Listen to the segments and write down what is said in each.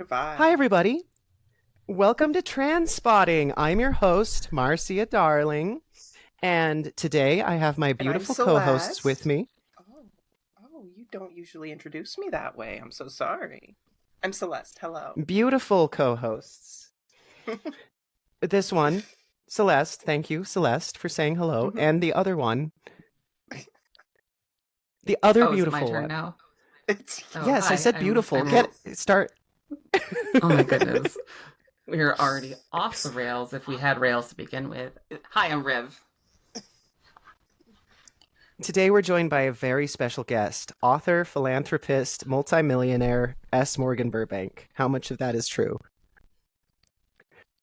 Hi, Goodbye. everybody. Welcome to Transpotting. I'm your host, Marcia Darling, and today I have my And I'm beautiful co-hosts with Celeste. me. Oh, you don't usually introduce me that way. I'm so sorry. I'm Celeste. Hello. Beautiful co-hosts. This one, Celeste, thank you, Celeste, for saying hello, hmm and the other one, the other Oh, is it my beautiful turn one. now? It's Oh, Yes, I hi. said I'm beautiful. I'm Get start. oh my goodness. We're already off the rails if we had rails to begin with. Hi, I'm Riv. Today we're joined by a very special guest, author, philanthropist, multimillionaire S. Morgan Burbank. How much of that is true?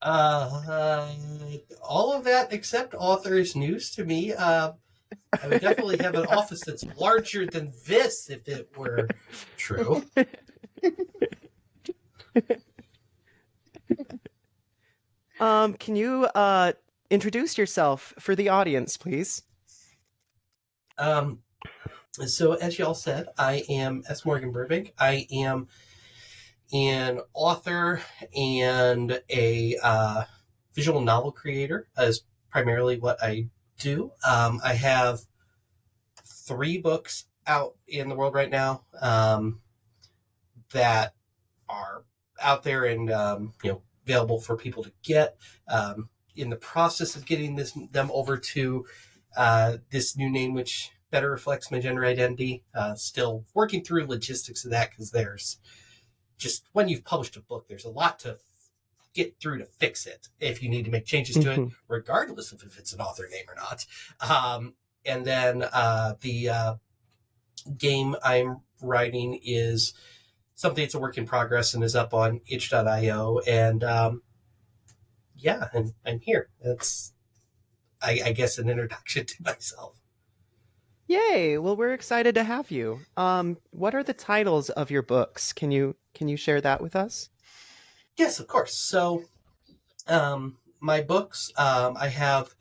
Uh, all of that except author is news to me. I would definitely have an office that's larger than this if it were true. Can you introduce yourself for the audience, please? Um, so as y'all said, I am S. Morgan Burbank. I am an author and a visual novel creator, is primarily what I do. I have 3 books out in the world right now that are out there and available for people to get. In the process of getting them over to this new name, which better reflects my gender identity. Still working through logistics of that because there's just when you've published a book, there's a lot to get through to fix it if you need to make changes to it, Mhm. regardless of if it's an author name or not. And then the game I'm writing is something that's a work in progress and is up on itch.io. And and I'm here. That's, I guess, an introduction to myself. Yay! Well, we're excited to have you. What are the titles of your books? Can you share that with us? Yes, of course. So, my books, I have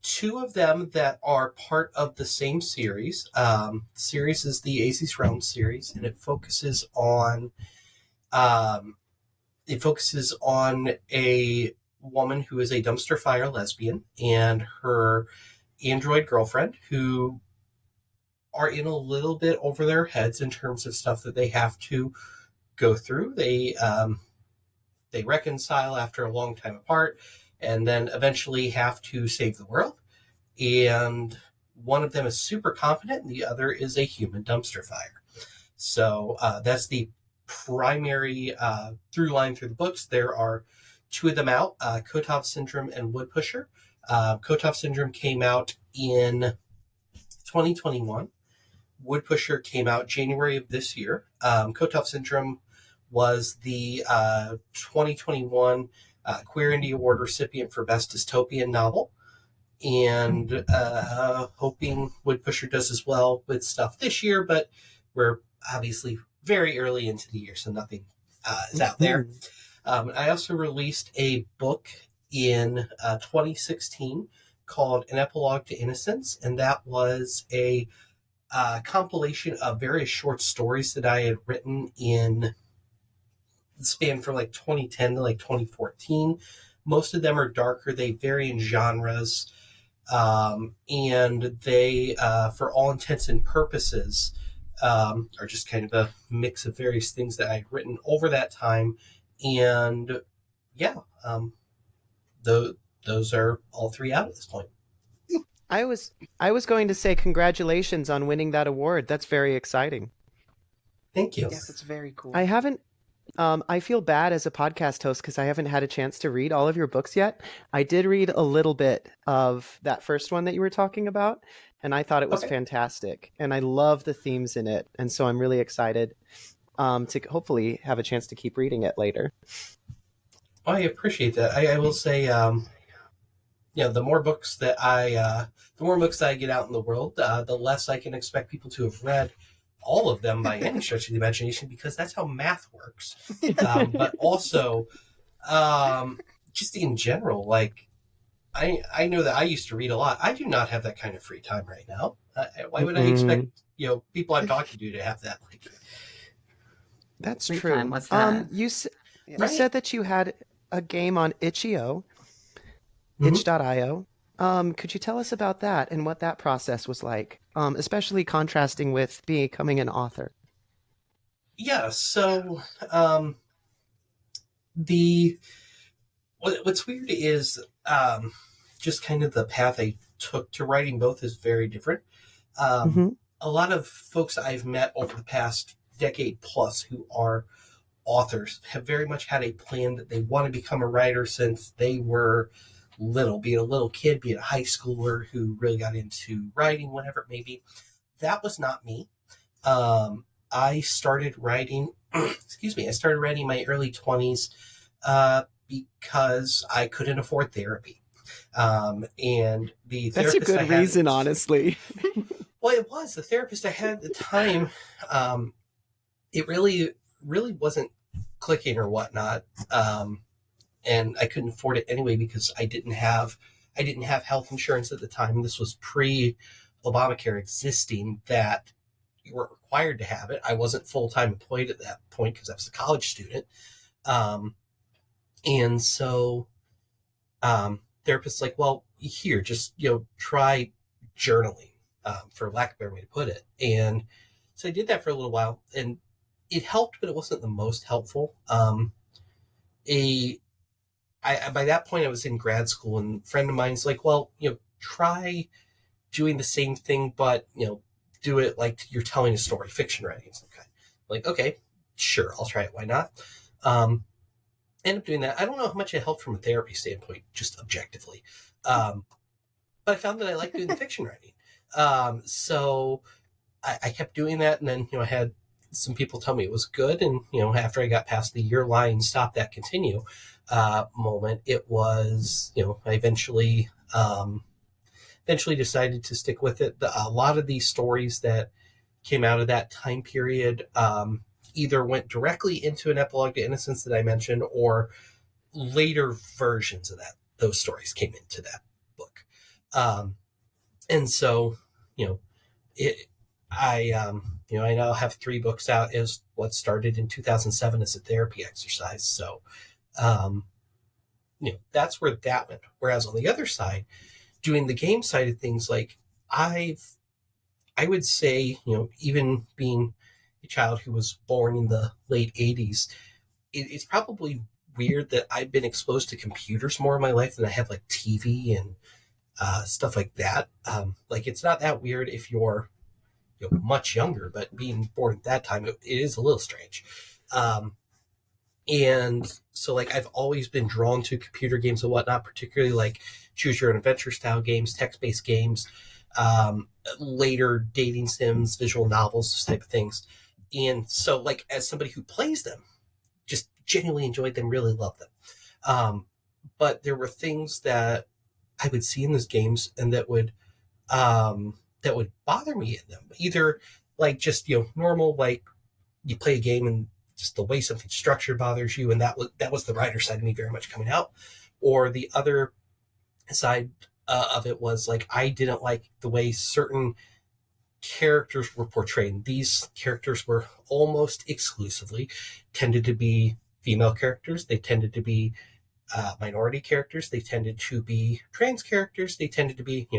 2 of them that are part of the same series. The series is the Aces Realm series, and um, it focuses on a woman who is a dumpster fire lesbian and her android girlfriend who are in a little bit over their heads in terms of stuff that they have to go through. They reconcile after a long time apart, and then eventually have to save the world. And one of them is super competent, and the other is a human dumpster fire. So that's the primary through line through the books. There are 2 of them out: Kotov Syndrome and Wood Pusher. Kotov Syndrome came out in 2021. Wood Pusher came out January of this year. Kotov Syndrome was the 2021 Queer Indie Award recipient for Best Dystopian Novel. And hoping Wood Pusher does as well with stuff this year, but we're obviously very early into the year, so nothing is out there. Mhm. I also released a book in 2016 called An Epilogue to Innocence, and that was a compilation of various short stories that I had written in the span from like 2010 to like 2014. Most of them are darker, they vary in genres, and they, for all intents and purposes, are just kind of a mix of various things that I'd written over that time. And yeah, um, those, those are all 3 out at this point. I was going to say congratulations on winning that award. That's very exciting. Thank you. yes, it's very I cool. haven't I feel bad as a podcast host because I haven't had a chance to read all of your books yet. I did read a little bit of that first one that you were talking about, and I thought it was Okay. fantastic. And I love the themes in it. And so I'm really excited to hopefully have a chance to keep reading it later. I appreciate that. I will say, the more books the more books that I get out in the world, the less I can expect people to have read all of them by any stretch of the imagination, because that's how math works. But also, um, just in general, like I know that I used to read a lot. I do not have that kind of free time right now. Why would I expect Mm, people I'm talking to have that? Like, that's Free time, true. what's that? You Yeah. said that you had a game on itch.io, Mhm. itch.io. Could you tell us about that and what that process was like, especially contrasting with becoming an author? Yeah, so what's weird is just kind of the path I took to writing both is very different. Um, Mm-hmm. a lot of folks I've met over the past decade plus who are authors have very much had a plan that they want to become a writer since they were little, be it a little kid, be it a high schooler who really got into writing, whatever it may be. That was not me. I started writing, excuse me, I started writing in my early 20s because I couldn't afford therapy. And the That's a therapist I good had, reason, honestly. well, it was the therapist I had at the time. It really wasn't clicking or whatnot. And I couldn't afford it anyway because I didn't have health insurance at the time. This was pre Obamacare existing that you weren't required to have it. I wasn't full time employed at that point because I was a college student. And so therapists like, well, here, just try journaling, for lack of a better way to put it. And so I did that for a little while, and it helped, but it wasn't the most helpful. By that point, I was in grad school, and a friend of mine's like, well, try doing the same thing, but do it like you're telling a story, fiction writing. Okay, like okay, sure, I'll try it. Why not? End up doing that. I don't know how much it helped from a therapy standpoint, just objectively, but I found that I liked doing the fiction writing. So I kept doing that, and then I had some people tell me it was good, and after I got past the year line, stop that continue moment, it was I eventually decided to stick with it. A lot of these stories that came out of that time period either went directly into an epilogue to Innocence that I mentioned, or later versions of those stories came into that book. And so, it, I now have 3 books out as what started in 2007 as a therapy exercise. So, that's where that went. Whereas on the other side, doing the game side of things, like I would say, even being a child who was born in the late 80s, it's probably weird that I've been exposed to computers more in my life than I have like TV and stuff like that. Like it's not that weird if you're much younger, but being born at that time, it is a little strange. And so like I've always been drawn to computer games and whatnot, particularly like choose your own adventure style games, text-based games, later dating sims, visual novels, those type of things. And so like as somebody who plays them, just genuinely enjoyed them, really loved them. But there were things that I would see in those games and that would bother me in them. Either like just normal, like you play a game and just the way something's structured bothers you, and that was the writer side of me very much coming out. Or the other side of it was like I didn't like the way certain characters were portrayed. These characters were almost exclusively tended to be female characters. They tended to be minority characters. They tended to be trans characters. They tended to be,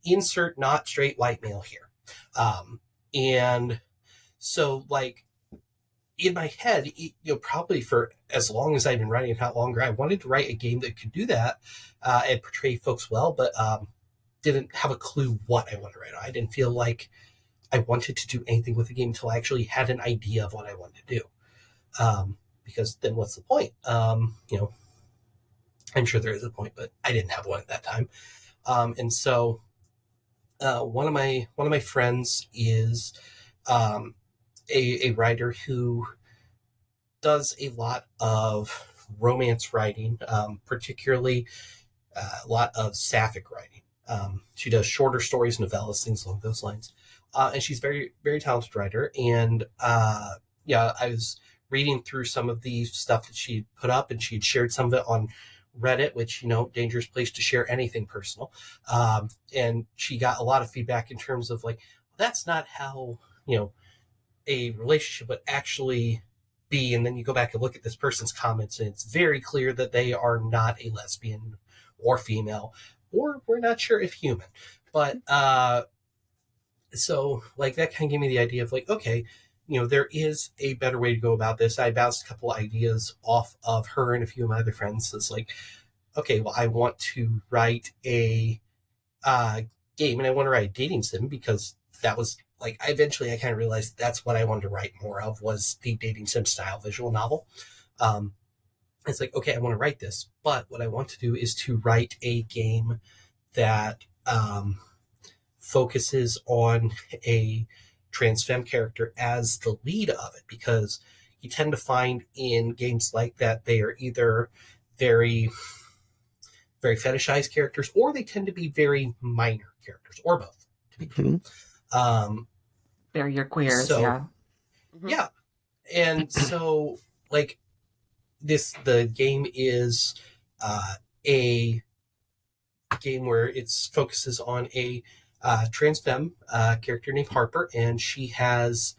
insert not straight white male here. And so like in my head, probably for as long as I've been writing, if not longer, I wanted to write a game that could do that and portray folks well, but didn't have a clue what I wanted to write. I didn't feel like I wanted to do anything with the game until I actually had an idea of what I wanted to do. Because then what's the point? I'm sure there is a point, but I didn't have one at that time. And so one of my friends is a writer who does a lot of romance writing, particularly a lot of sapphic writing. She does shorter stories, novellas, things along those lines. And she's very, very talented writer. And I was reading through some of the stuff that she put up, and she'd shared some of it on Reddit, which, dangerous place to share anything personal. And she got a lot of feedback in terms of like, that's not how, a relationship would actually B, and then you go back and look at this person's comments, and it's very clear that they are not a lesbian or female, or we're not sure if human. But so like that kind of gave me the idea of like, okay, there is a better way to go about this. I bounced a couple ideas off of her and a few of my other friends. It's like, okay, well, I want to write a game, and I want to write a dating sim, because that was like, eventually I kind of realized that's what I wanted to write more of, was the dating sim style visual novel. It's like, okay, I want to write this, but what I want to do is to write a game that focuses on a trans femme character as the lead of it, because you tend to find in games like that they are either very, very fetishized characters, or they tend to be very minor characters, or both. They're your queers, so, yeah. Yeah. And so, like, the game is a game where it focuses on a trans femme character named Harper, and she has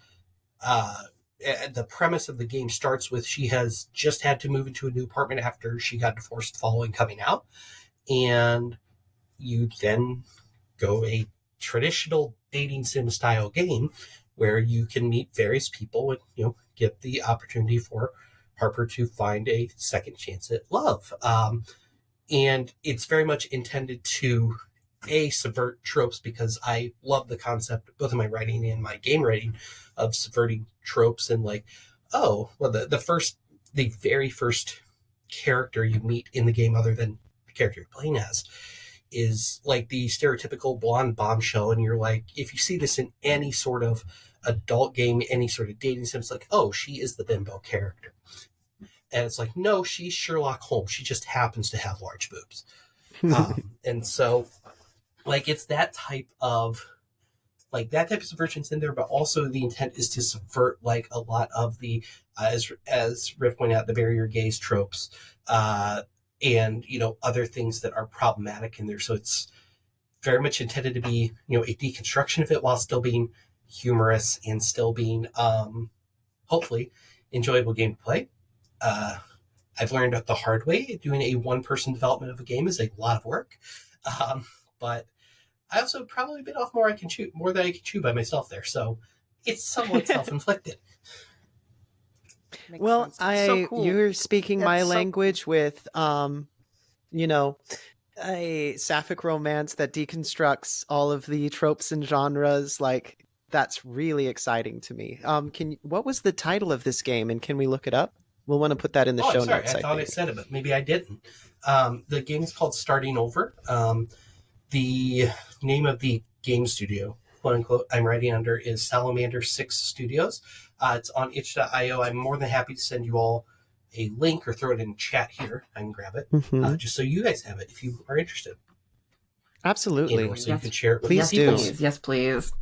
the premise of the game starts with she has just had to move into a new apartment after she got divorced following coming out, and you then go a traditional dating sim style game where you can meet various people and get the opportunity for Harper to find a second chance at love. And it's very much intended to subvert tropes, because I love the concept, both in my writing and my game writing, of subverting tropes. And like, oh, well, the very first character you meet in the game, other than the character you're playing as, is like the stereotypical blonde bombshell. And you're like, if you see this in any sort of adult game, any sort of dating sim, it's like, oh, she is the bimbo character. And it's like, no, she's Sherlock Holmes. She just happens to have large boobs. And so, like, it's that type of subversion's in there, but also the intent is to subvert like a lot of the, as Riff pointed out, the barrier gaze tropes, and other things that are problematic in there. So it's very much intended to be a deconstruction of it, while still being humorous and still being hopefully enjoyable game to play. I've learned the hard way, doing a one-person development of a game is a lot of work, but I also probably bit off more than I can chew by myself there. So it's somewhat self-inflicted. Well, so cool. You're speaking That's my so language with, a sapphic romance that deconstructs all of the tropes and genres. Like, that's really exciting to me. What was the title of this game, and can we look it up? We'll want to put that in the show notes. I thought I said it, but maybe I didn't. The game is called Starting Over. The name of the game studio, quote unquote, I'm writing under is Salamander 6 Studios. It's on itch.io. I'm more than happy to send you all a link or throw it in chat here. I can grab it, just so you guys have it if you are interested. Absolutely. So you can share it with Please people. do. Yes, please.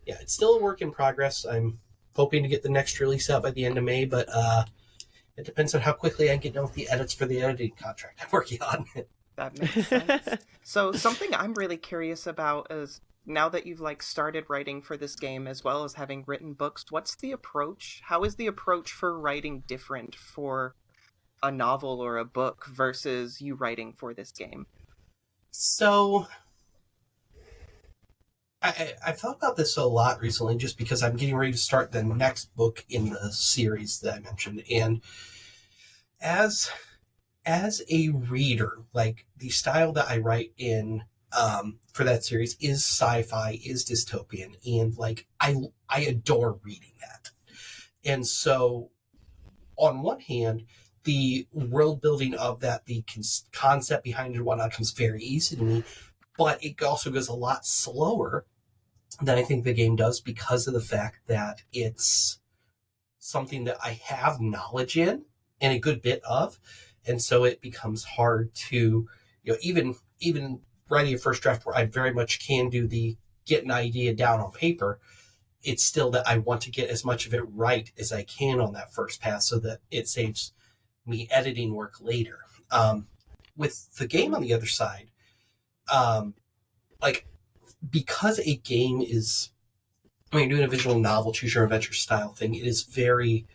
Yeah, it's still a work in progress. I'm hoping to get the next release out by the end of May, but it depends on how quickly I can get done with the edits for the editing contract I'm working on. That makes sense. So something I'm really curious about is, now that you've started writing for this game as well as having written books, what's the approach? How is the approach for writing different for a novel or a book versus you writing for this game? So I've thought about this a lot recently, just because I'm getting ready to start the next book in the series that I mentioned. And as a reader, like, the style that I write in for that series is sci-fi, is dystopian, and like I adore reading that. And so on one hand, the world building of that, the concept behind it and whatnot, comes very easy to me, but it also goes a lot slower than I think the game does, because of the fact that it's something that I have knowledge in and a good bit of. And so it becomes hard to, even writing a first draft where I very much can do the get an idea down on paper, it's still that I want to get as much of it right as I can on that first pass, so that it saves me editing work later. With the game on the other side, because a game is, when you're doing a visual novel, choose your adventure style thing, it is very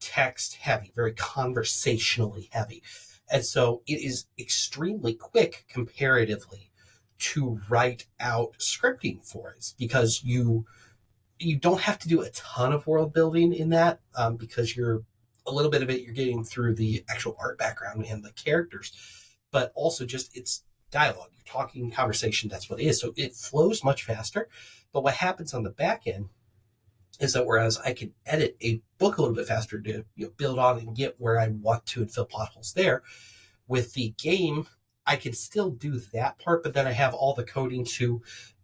text heavy, very conversationally heavy. And so it is extremely quick comparatively to write out scripting for it, because you don't have to do a ton of world building in that, because you're a little bit of it you're getting through the actual art background and the characters, but also just it's dialogue. You're talking conversation. That's what it is. So it flows much faster. But what happens on the back end is that whereas I can edit a book a little bit faster to build on and get where I want to and fill plot holes there, with the game, I can still do that part, but then I have all the coding to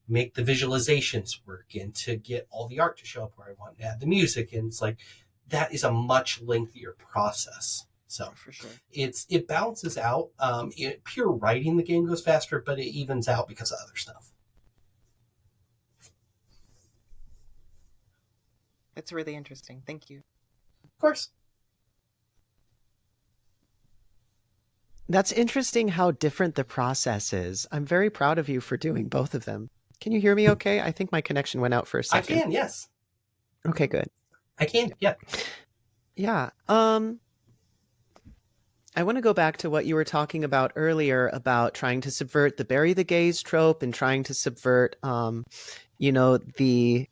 make the visualizations work and to get all the art to show up where I want, and add the music. And it's like, that is a much lengthier process. So for sure, it balances out. Pure writing the game goes faster, but it evens out because of other stuff. It's really interesting. Thank you. Of course. That's interesting how different the process is. I'm very proud of you for doing both of them. Can you hear me okay? I think my connection went out for a second. I can, yes. Okay, good. I can, yeah. Yeah. I want to go back to what you were talking about earlier about trying to subvert the bury the gays trope and trying to subvert, the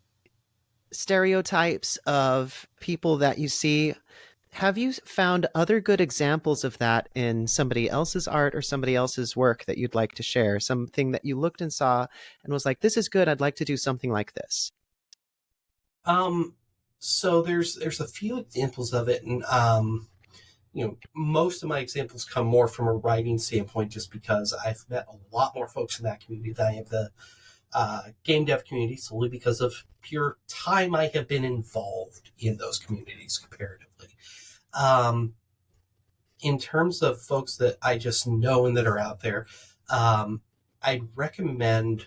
stereotypes of people that you see. Have you found other good examples of that in somebody else's art or somebody else's work that you'd like to share? Something that you looked and saw and was like, this is good. I'd like to do something like this. So there's a few examples of it, and most of my examples come more from a writing standpoint, just because I've met a lot more folks in that community than I have the game dev community, solely because of pure time I have been involved in those communities comparatively. In terms of folks that I just know and that are out there, I'd recommend,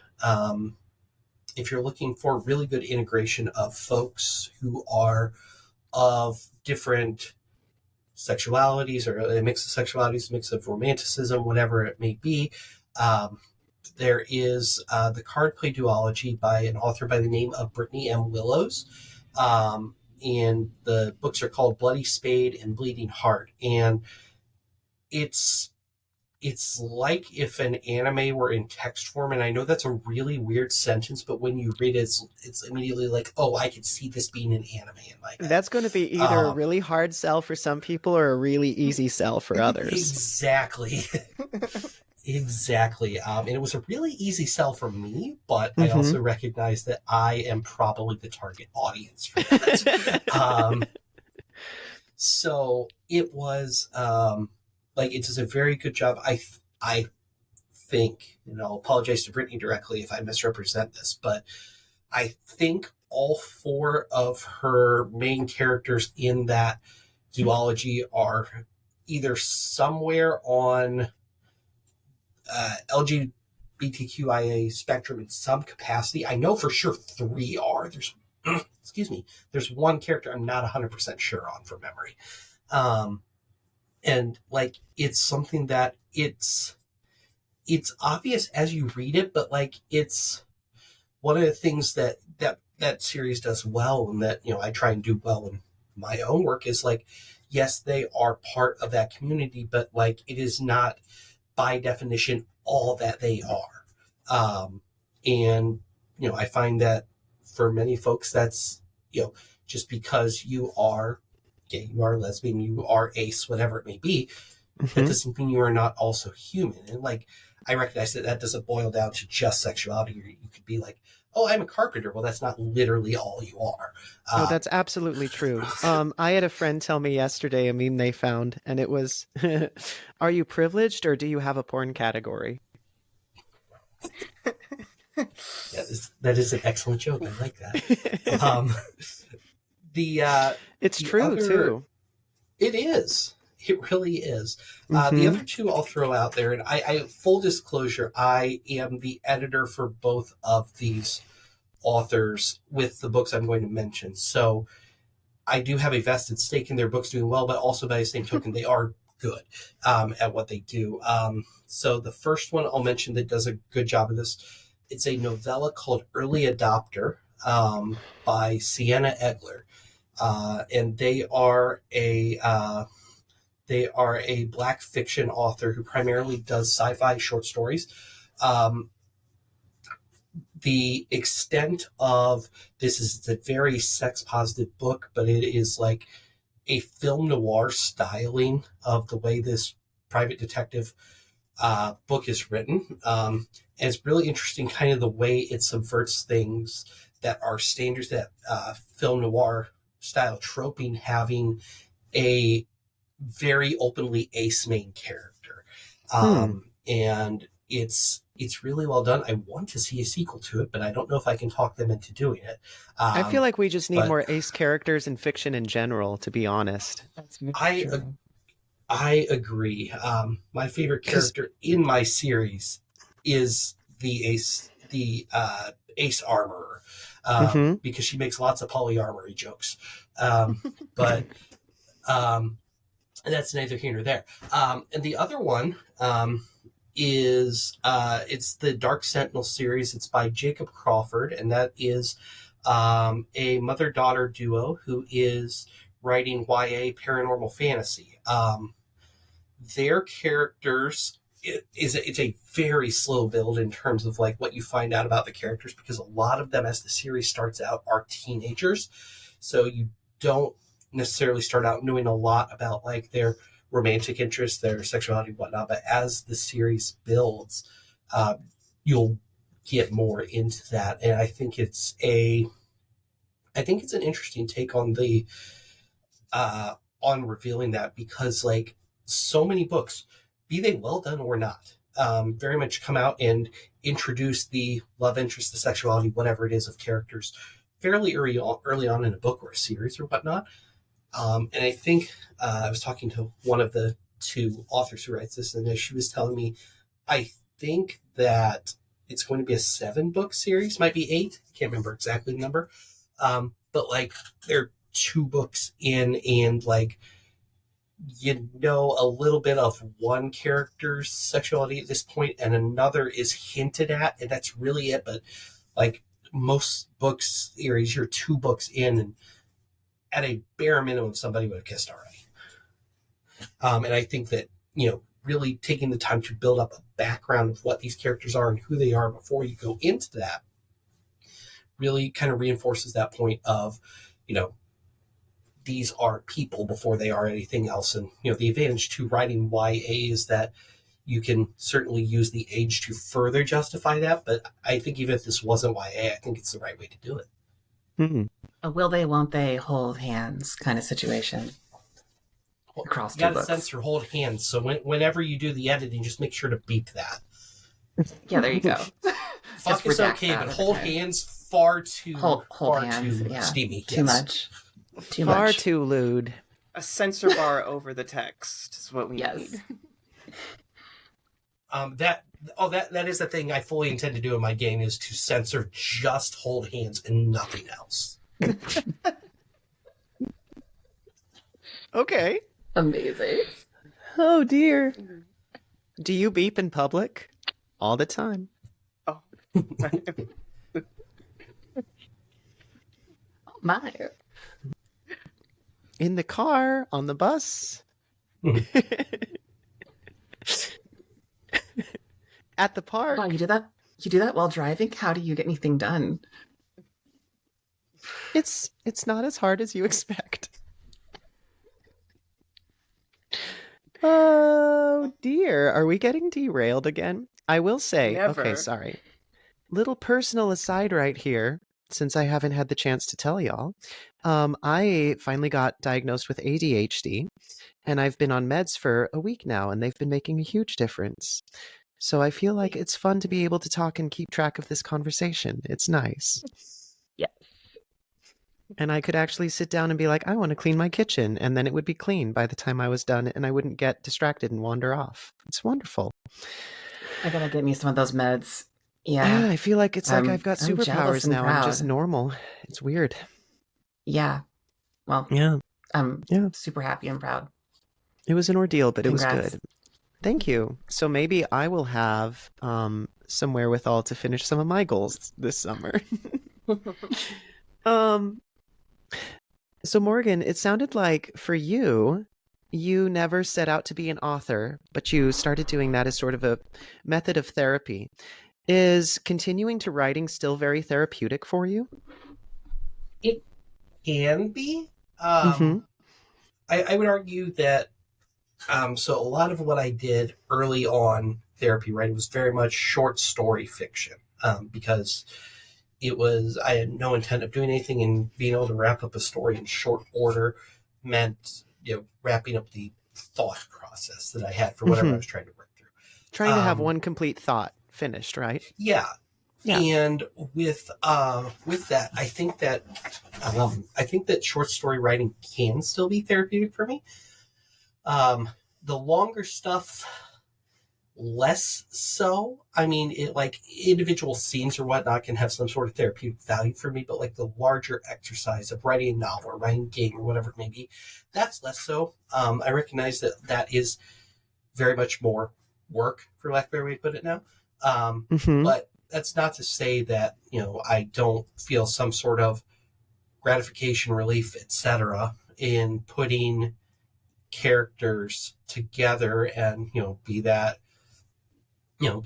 if you're looking for really good integration of folks who are of different sexualities, or a mix of sexualities, a mix of romanticism, whatever it may be, there is the Card Play Duology by an author by the name of Brittany M. Willows. And the books are called Bloody Spade and Bleeding Heart. And it's like if an anime were in text form. And I know that's a really weird sentence, but when you read it, it's immediately like, oh, I could see this being an anime in my head. That's going to be either a really hard sell for some people or a really easy sell for others. Exactly. Exactly. And it was a really easy sell for me, but I also recognize that I am probably the target audience for that. So it was it does a very good job. I think, I'll apologize to Brittany directly if I misrepresent this, but I think all four of her main characters in that duology are either somewhere on LGBTQIA spectrum in some capacity. I know for sure 3 are. There's there's one character I'm not 100% sure on from memory. And it's something that it's obvious as you read it, but it's one of the things that series does well, and that I try and do well in my own work, is yes, they are part of that community, but it is not by definition all that they are. And I find that for many folks, that's just because you are gay, you are lesbian, you are ace, whatever it may be, that doesn't mean you are not also human. And I recognize that doesn't boil down to just sexuality. You could be oh, I'm a carpenter. Well, that's not literally all you are. Oh, that's absolutely true. I had a friend tell me yesterday a meme they found, and it was, are you privileged or do you have a porn category? That is an excellent joke. I like that. It's true, too. It is. It really is. The other two I'll throw out there, and I full disclosure, I am the editor for both of these authors with the books I'm going to mention. So I do have a vested stake in their books doing well, but also by the same token, they are good at what they do. So the first one I'll mention that does a good job of this, it's a novella called Early Adopter by Sienna Egler. and they are a Black fiction author who primarily does sci-fi short stories. The extent of this is a very sex positive book, but it is like a film noir styling of the way this private detective book is written. And it's really interesting, kind of the way it subverts things that are standards that film noir style troping, having a very openly ace main character. And it's really well done. I want to see a sequel to it, but I don't know if I can talk them into doing it. I feel like we just need more ace characters in fiction in general, to be honest. That's true. I agree. My favorite character in my series is the ace armorer, because she makes lots of polyarmory jokes. But that's neither here nor there. And the other one is it's the Dark Sentinel series. It's by Jacob Crawford, and that is a mother-daughter duo who is writing YA paranormal fantasy. Their characters, it's a very slow build in terms of like what you find out about the characters, because a lot of them, as the series starts out, are teenagers. So you don't necessarily start out knowing a lot about like their romantic interests, their sexuality, whatnot. But as the series builds, you'll get more into that. And I think it's an interesting take on the on revealing that, because like so many books, be they well done or not, very much come out and introduce the love interest, the sexuality, whatever it is, of characters fairly early on in a book or a series or whatnot. And I think I was talking to one of the two authors who writes this, and she was telling me, I think that it's going to be a 7-book series, might be 8. I can't remember exactly the number. But like they're 2 books in, and like, you know, a little bit of one character's sexuality at this point, and another is hinted at, and that's really it. But like most books series, you're 2 books in, and at a bare minimum, somebody would have kissed already. And I think that, you know, really taking the time to build up a background of what these characters are and who they are before you go into that really kind of reinforces that point of, you know, these are people before they are anything else. And, you know, the advantage to writing YA is that you can certainly use the age to further justify that. But I think even if this wasn't YA, I think it's the right way to do it. A will they, won't they hold hands kind of situation across 2 You got to books. censor hold hands. So whenever you do the editing, just make sure to beep that. Yeah, there you go. Fuck is okay, but hold hands far too Hold far hands, too yeah. steamy. Too Yes. much. Too Far much. too lewd. A censor bar over the text is what we Yes. need. That is the thing I fully intend to do in my game, is to censor just hold hands and nothing else. Okay. Amazing. Oh dear. Do you beep in public? All the time. Oh. Oh, my. In the car, on the bus. At the park. Wow, you do that? You do that while driving? How do you get anything done? It's not as hard as you expect. Oh dear, are we getting derailed again? I will say, Never. okay, sorry. Little personal aside right here, since I haven't had the chance to tell y'all. I finally got diagnosed with ADHD, and I've been on meds for a week now, and they've been making a huge difference. So I feel like it's fun to be able to talk and keep track of this conversation. It's nice. Yes. And I could actually sit down and be like, I want to clean my kitchen, and then it would be clean by the time I was done, and I wouldn't get distracted and wander off. It's wonderful. I gotta get me some of those meds. Yeah. I feel like it's like I've got I'm jealous superpowers and now. I'm just proud. normal. It's weird. Yeah. Well, Yeah. I'm Yeah. super happy and proud. It was an ordeal, but it was Congrats. good. Thank you. So maybe I will have some wherewithal to finish some of my goals this summer. So, Morgan, it sounded like for you, you never set out to be an author, but you started doing that as sort of a method of therapy. Is continuing to writing still very therapeutic for you? It can be. Mm-hmm. I would argue that so a lot of what I did early on therapy writing was very much short story fiction because I had no intent of doing anything, and being able to wrap up a story in short order meant wrapping up the thought process that I had for whatever I Mm-hmm. was trying to work through. Trying to have one complete thought finished, right? Yeah. Yeah. And with that, I think that short story writing can still be therapeutic for me. The longer stuff, less so. I mean, it like individual scenes or whatnot can have some sort of therapeutic value for me, but like the larger exercise of writing a novel or writing a game or whatever it may be, that's less so. I recognize that is very much more work, for lack of a better way to put it now. Mm-hmm. But that's not to say that I don't feel some sort of gratification, relief, etc., in putting characters together and be that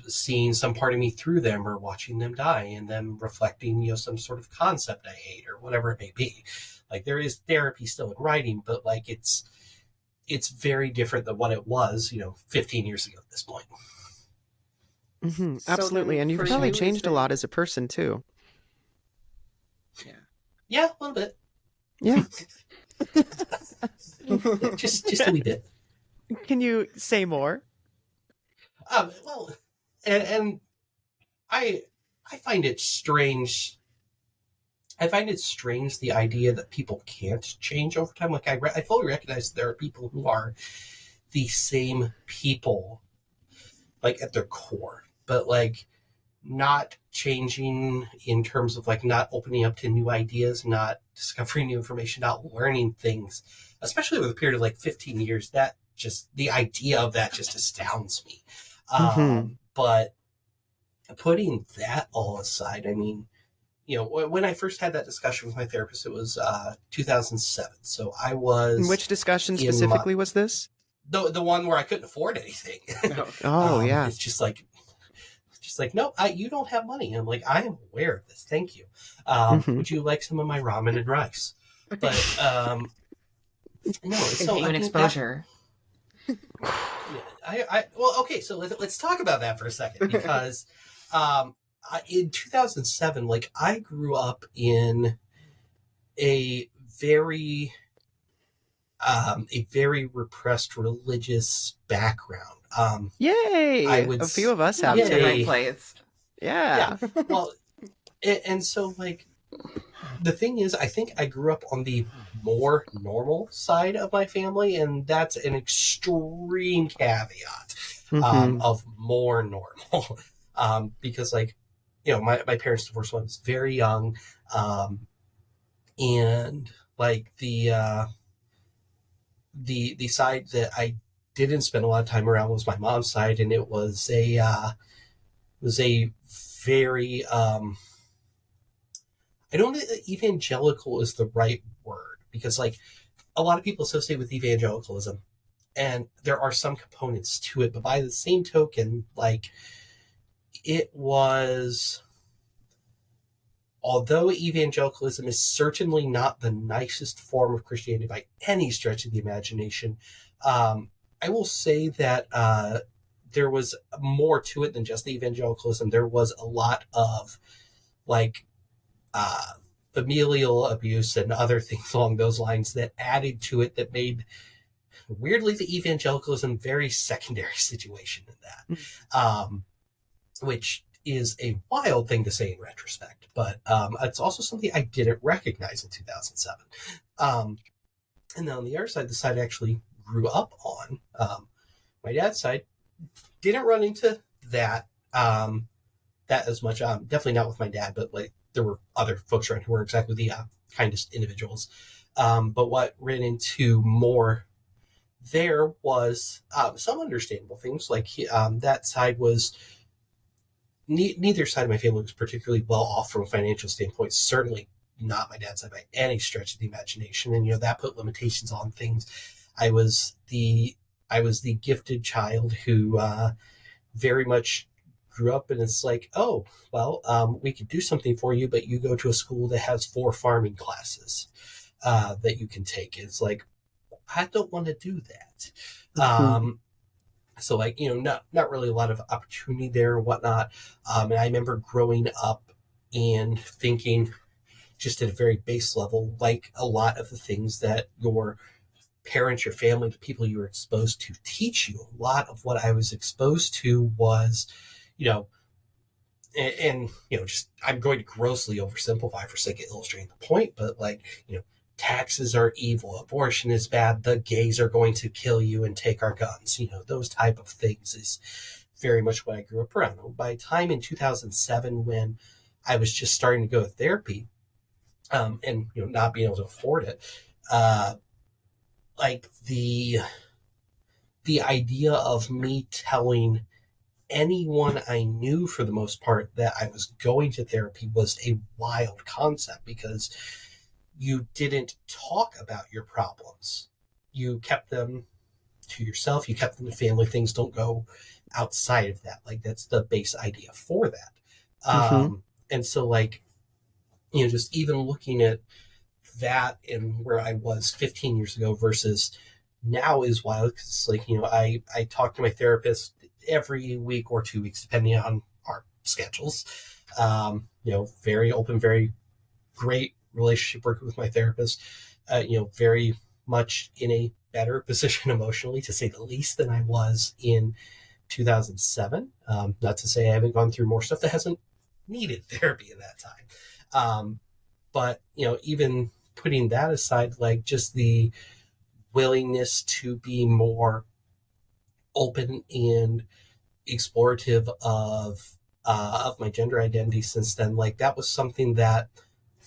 seeing some part of me through them or watching them die and them reflecting some sort of concept I hate or whatever it may be. Like there is therapy still in writing, but like it's very different than what it was 15 years ago at this point. Mm-hmm. So Absolutely. then And you've for probably you, is changed a there- lot as a person too. Yeah, a little bit. Yeah. just a wee bit. Can you say more? Well, and I find it strange. I find it strange the idea that people can't change over time. Like I fully recognize there are people who are the same people, like at their core, but like not changing in terms of like not opening up to new ideas, not discovering new information, not learning things, especially with a period of like 15 years. That just the idea of that just astounds me. Mm-hmm. But putting that all aside, I mean, when I first had that discussion with my therapist, it was 2007. So I was Which discussion in specifically was this? the one where I couldn't afford anything. No. Oh, yeah. It's just like no, you don't have money. I'm like, I am aware of this. Thank you. Mhm. Would you like some of my ramen and rice? But no. So Containment exposure. Well, okay. So let's talk about that for a second because in 2007, like I grew up in a very repressed religious background. Yay! I would A few of us Not have the Yay. right too. place. Yeah. Well, and so like the thing is, I think I grew up on the more normal side of my family, and that's an extreme caveat Mhm. of more normal because like my parents divorced when I was very young, and like the side that I didn't spend a lot of time around was my mom's side, and it was a very I don't think that evangelical is the right word because like a lot of people associate with evangelicalism, and there are some components to it, but by the same token, like it was, although evangelicalism is certainly not the nicest form of Christianity by any stretch of the imagination, I will say that there was more to it than just the evangelicalism. There was a lot of like familial abuse and other things along those lines that added to it that made, weirdly, the evangelicalism very secondary situation in that, which is a wild thing to say in retrospect, but it's also something I didn't recognize in 2007. And then on the other side, the side I actually grew up on, my dad's side, didn't run into that that as much. Definitely not with my dad, but like there were other folks around who were exactly the kindest individuals. But what ran into more there was some understandable things. Like that side was neither side of my family was particularly well off from a financial standpoint. Certainly not my dad's side by any stretch of the imagination, and that put limitations on things. I was the gifted child who very much grew up, and it's like, oh well, we could do something for you, but you go to a school that has 4 farming classes that you can take. It's like, I don't want to do that. So like, not really a lot of opportunity there or whatnot. And I remember growing up and thinking, just at a very base level, like a lot of the things that your parents, your family, the people you were exposed to teach you, a lot of what I was exposed to was, just, I'm going to grossly oversimplify for sake of illustrating the point, but like, taxes are evil, abortion is bad, the gays are going to kill you and take our guns, those type of things is very much what I grew up around. By the time in 2007, when I was just starting to go to therapy, and not being able to afford it, like the idea of me telling anyone I knew, for the most part, that I was going to therapy was a wild concept, because you didn't talk about your problems. You kept them to yourself. You kept them to family. Things don't go outside of that. Like, that's the base idea for that. And so, like, just even looking at that and where I was 15 years ago versus now is wild, because it's like, I talk to my therapist every week or 2 weeks, depending on our schedules. Very open, very great relationship working with my therapist. Very much in a better position emotionally, to say the least, than I was in 2007. Not to say I haven't gone through more stuff that hasn't needed therapy in that time. But, even putting that aside, like, just the willingness to be more open and explorative of my gender identity since then, like, that was something that,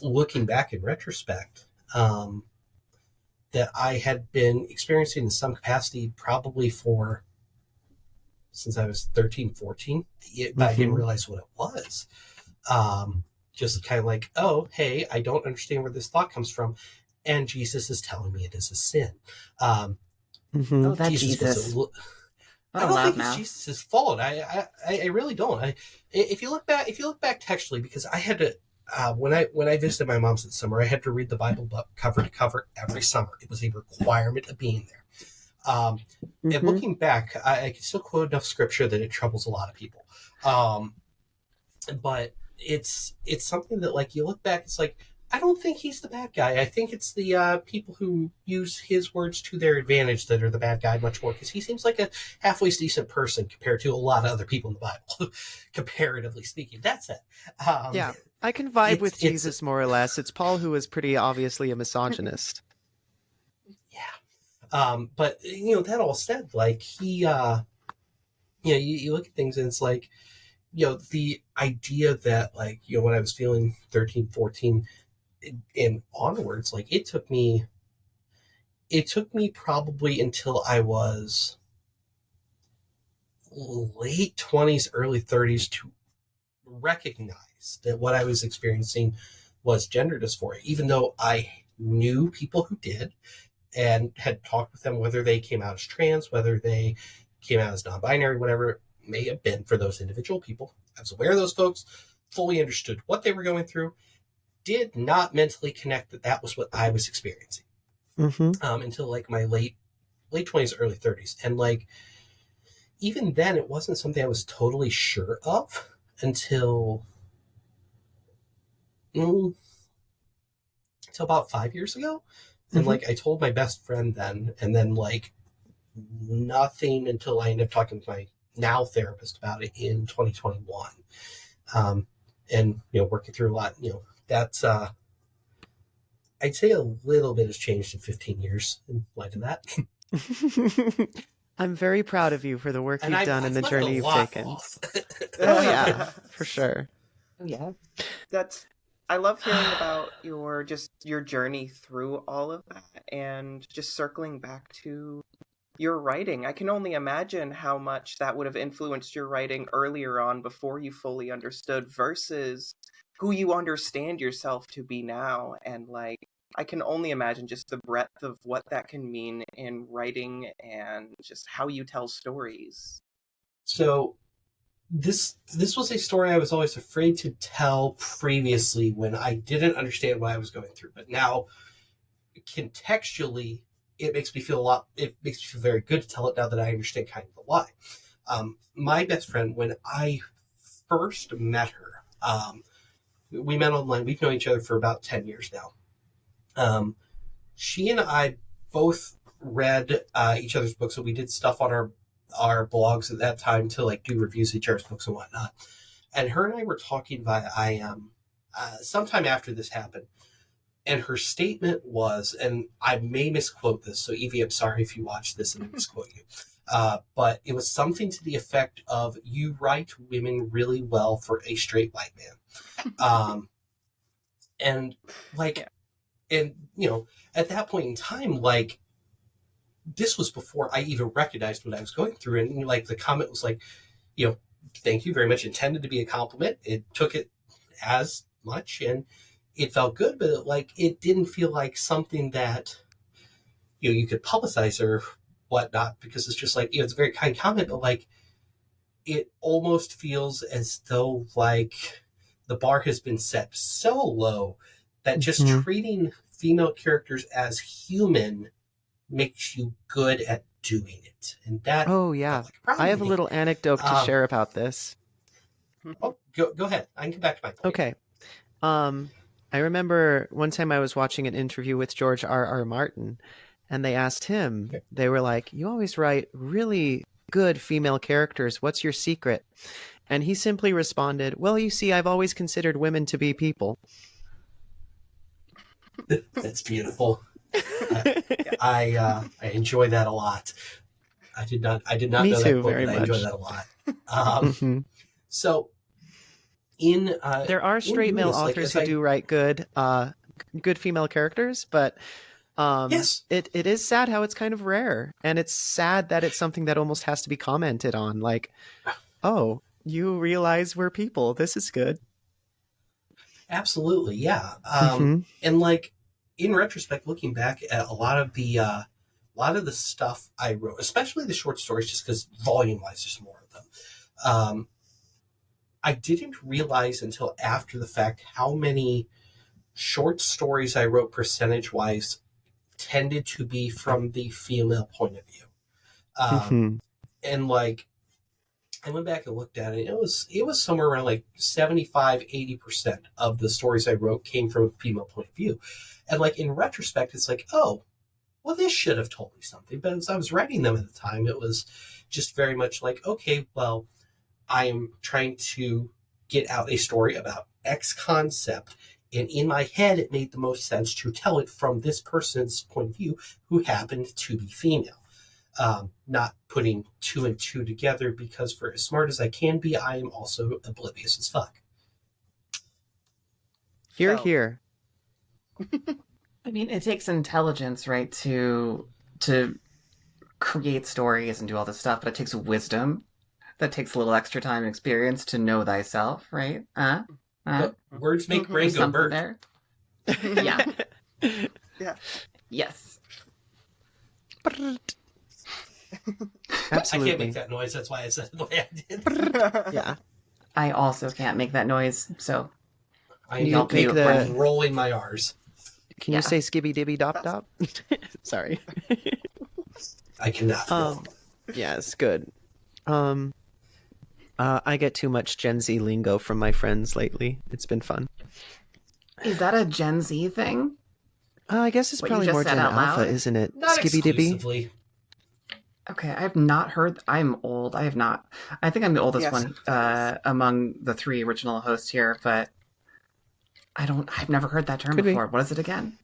looking back in retrospect, that I had been experiencing in some capacity probably since I was 13, 14, but I didn't realize what it was. Just kind of like, oh, hey, I don't understand where this thought comes from, and Jesus is telling me it is a sin. Oh, that Jesus. I don't think it's Jesus' fault. I really don't. If you look back textually, because I had to, when I visited my mom's this summer, I had to read the Bible book cover to cover every summer. It was a requirement of being there. And looking back, I can still quote enough scripture that it troubles a lot of people. But it's something that, like, you look back, it's like, I don't think he's the bad guy. I think it's the people who use his words to their advantage that are the bad guy much more, because he seems like a halfway decent person compared to a lot of other people in the Bible, comparatively speaking. That's it. Yeah, I can vibe with Jesus more or less. It's Paul who is pretty obviously a misogynist. Yeah. But, that all said, like, he, you look at things and it's like, the idea that, like, when I was feeling 13, 14 and onwards, like, it took me probably until I was late 20s, early 30s to recognize that what I was experiencing was gender dysphoria, even though I knew people who did and had talked with them, whether they came out as trans, whether they came out as non-binary, whatever it may have been for those individual people. I was aware of those folks, fully understood what they were going through, did not mentally connect that was what I was experiencing until, like, my late 20s, early 30s. And, like, even then, it wasn't something I was totally sure of until about 5 years ago. And, like, I told my best friend then, and then, like, nothing until I ended up talking to my now therapist about it in 2021. And, working through a lot, that's, I'd say a little bit has changed in 15 years in light of that. I'm very proud of you for the work you've done and the journey you've taken. Oh, yeah, for sure. Oh, yeah. I love hearing about your journey through all of that, and just circling back to your writing. I can only imagine how much that would have influenced your writing earlier on, before you fully understood, versus who you understand yourself to be now, and like I can only imagine just the breadth of what that can mean in writing and just how you tell stories. So this was a story I was always afraid to tell previously when I didn't understand what I was going through, but now contextually it makes me feel very good to tell it now that I understand kind of the why. My best friend, when I first met her, we met online. We've known each other for about 10 years now. She and I both read each other's books, so we did stuff on our blogs at that time to like do reviews of each other's books and whatnot. And her and I were talking via IM sometime after this happened. And her statement was, and I may misquote this, so Evie, I'm sorry if you watch this and I misquote you. But it was something to the effect of, you write women really well for a straight white man. And like, yeah. And you know, at that point in time, like, this was before I even recognized what I was going through. And like, the comment was like, you know, thank you very much, intended to be a compliment. It took it as much, and it felt good, but it didn't feel like something that, you know, you could publicize or whatnot, because it's just like, you know, it's a very kind comment, but like, it almost feels as though like the bar has been set so low that just treating female characters as human makes you good at doing it. And that, oh yeah, I have a little anecdote to share about this. Oh, go ahead. I can come back to my point. Okay. I remember one time I was watching an interview with George R.R. Martin, and they asked him, they were like, you always write really good female characters. What's your secret? And he simply responded, well, you see, I've always considered women to be people. That's beautiful. I enjoy that a lot. I did not Me know too, that quote, very but I much. enjoy that a lot. So there are straight male authors who do write good female characters, but yes, it is sad how it's kind of rare, and it's sad that it's something that almost has to be commented on, like, oh, you realize we're people, this is good. Absolutely, yeah. And like, in retrospect, looking back at a lot of the stuff I wrote, especially the short stories, just because volume wise there's more of them, I didn't realize until after the fact how many short stories I wrote percentage-wise tended to be from the female point of view. And like, I went back and looked at it. It was somewhere around like 75-80% of the stories I wrote came from a female point of view. And like, in retrospect, it's like, oh, well, this should have told me something. But as I was writing them at the time, it was just very much like, okay, well, I am trying to get out a story about X concept, and in my head, it made the most sense to tell it from this person's point of view, who happened to be female. Not putting two and two together, because for as smart as I can be, I am also oblivious as fuck. Here. I mean, it takes intelligence, right, to create stories and do all this stuff, but it takes wisdom. That takes a little extra time and experience to know thyself, right? Words make brain go bird. There. Yeah. Yeah. Yes. Absolutely. I can't make that noise. That's why I said it the way I did. Yeah. I also can't make that noise, so I'm rolling my R's. Can you say skibby dibby dop dop? Sorry. I cannot. Yeah, it's good. I get too much Gen Z lingo from my friends lately. It's been fun. Is that a Gen Z thing? I guess it's probably more Gen Alpha, isn't it? Not Skibby dibby. exclusively. Okay, I've not heard. I'm old. I have not. I think I'm the oldest one among the three original hosts here, but I've never heard that term before. What is it again?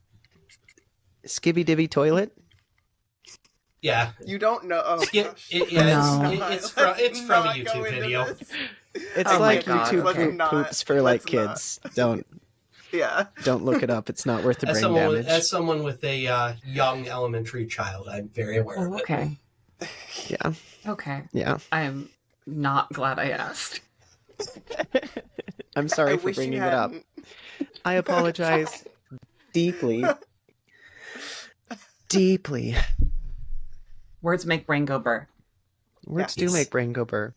Skibby dibby toilet. Yeah. You don't know. Oh, it's from a YouTube video. It's like YouTube poops for like kids. Don't look it up. It's not worth the brain damage. As someone with a young elementary child, I'm very aware of it. Okay. Yeah. Okay. Yeah. I'm not glad I asked. I'm I sorry for wish you bringing it up. hadn't. I apologize deeply. Deeply. Words make brain go burr. Words do Yes. make brain go burr.